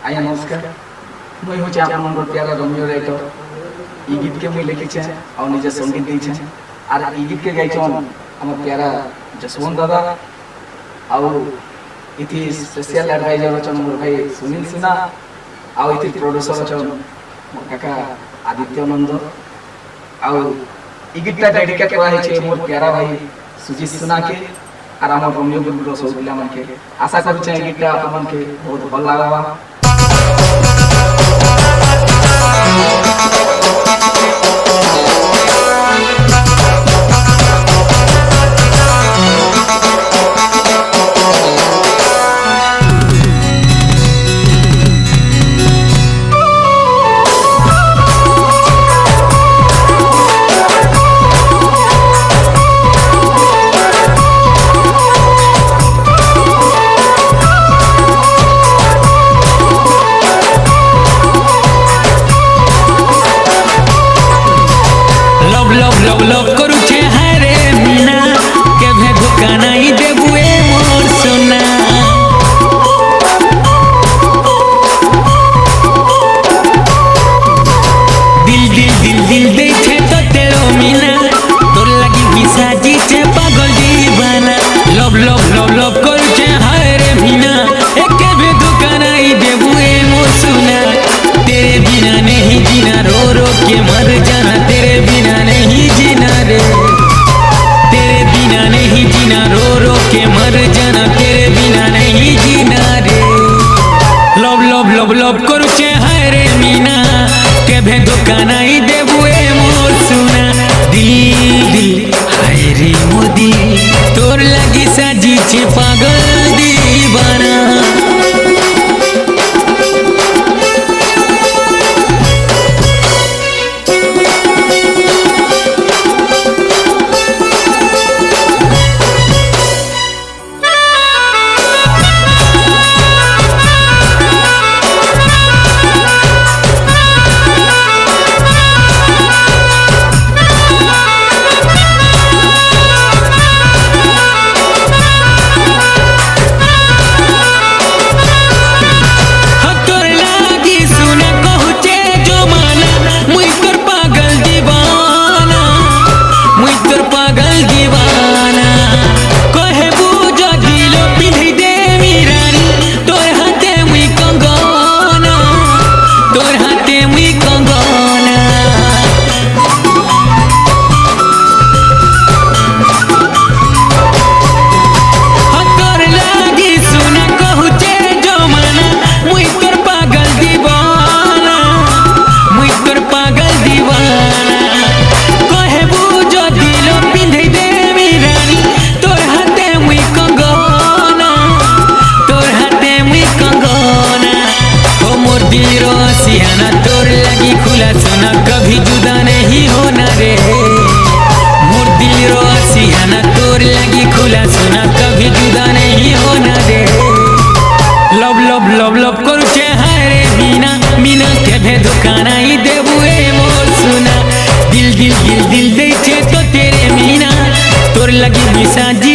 आया नमस्कार मुई हूँ आपन प्यारा रोमियो राइटर ई गीत के मुई लिखी और निजे संगीत दी और ई गीत के गाई आम प्यारा जसवंत दादा और इति स्पेशल एडवाइजर अच्छा मोर भाई सुनील सिन्हा और इति प्रोड्यूसर अच्छा मोर काका आदित्य नंद और ई गीतटा डेडिकेट करा है मोर प्यारा भाई सुजीत सिन्हा के और आम रोमियो ग्रुप सब पिला मन के आशा करूँ ई गीतटा आपन के बहुत भल लागबा। लव करुछे हारे मीना केभे धोखा नहीं देबुए मोर सोना दिल दिल दिल दिल दे छे तो तेरो मीना तोर लगी बिसाजी छे पागल दीवाना लव लव लव लव करुछे हारे मीना केभे धोखा नहीं देबुए मोर सोना तेरे बिना नहीं जीना रो रो के मर जाना तेरे बिना नहीं जीना रे तेरे बिना नहीं जीना रो रो के मर जाना तेरे बिना नहीं जीना रे लव लव लव लव करुछे हाय रे मीना केभे धोखा नहीं देबुए मोर सुना दिल दिल हाय रे मोदी तोर लगी साजी छे पागल दीवाना। तोर लगी खुला सोना कभी जुदा नहीं होना रे मोर दिल रो सियाना तोर लगी खुला सोना कभी जुदा नहीं होना रे लव लव लव लव करुछे हाय रे मीना मीना केभे धोखा नहीं देबुए मोर सोना दिल दिल दिल दिल दे छे तो तेरे मीना तोर लगी बिसाजी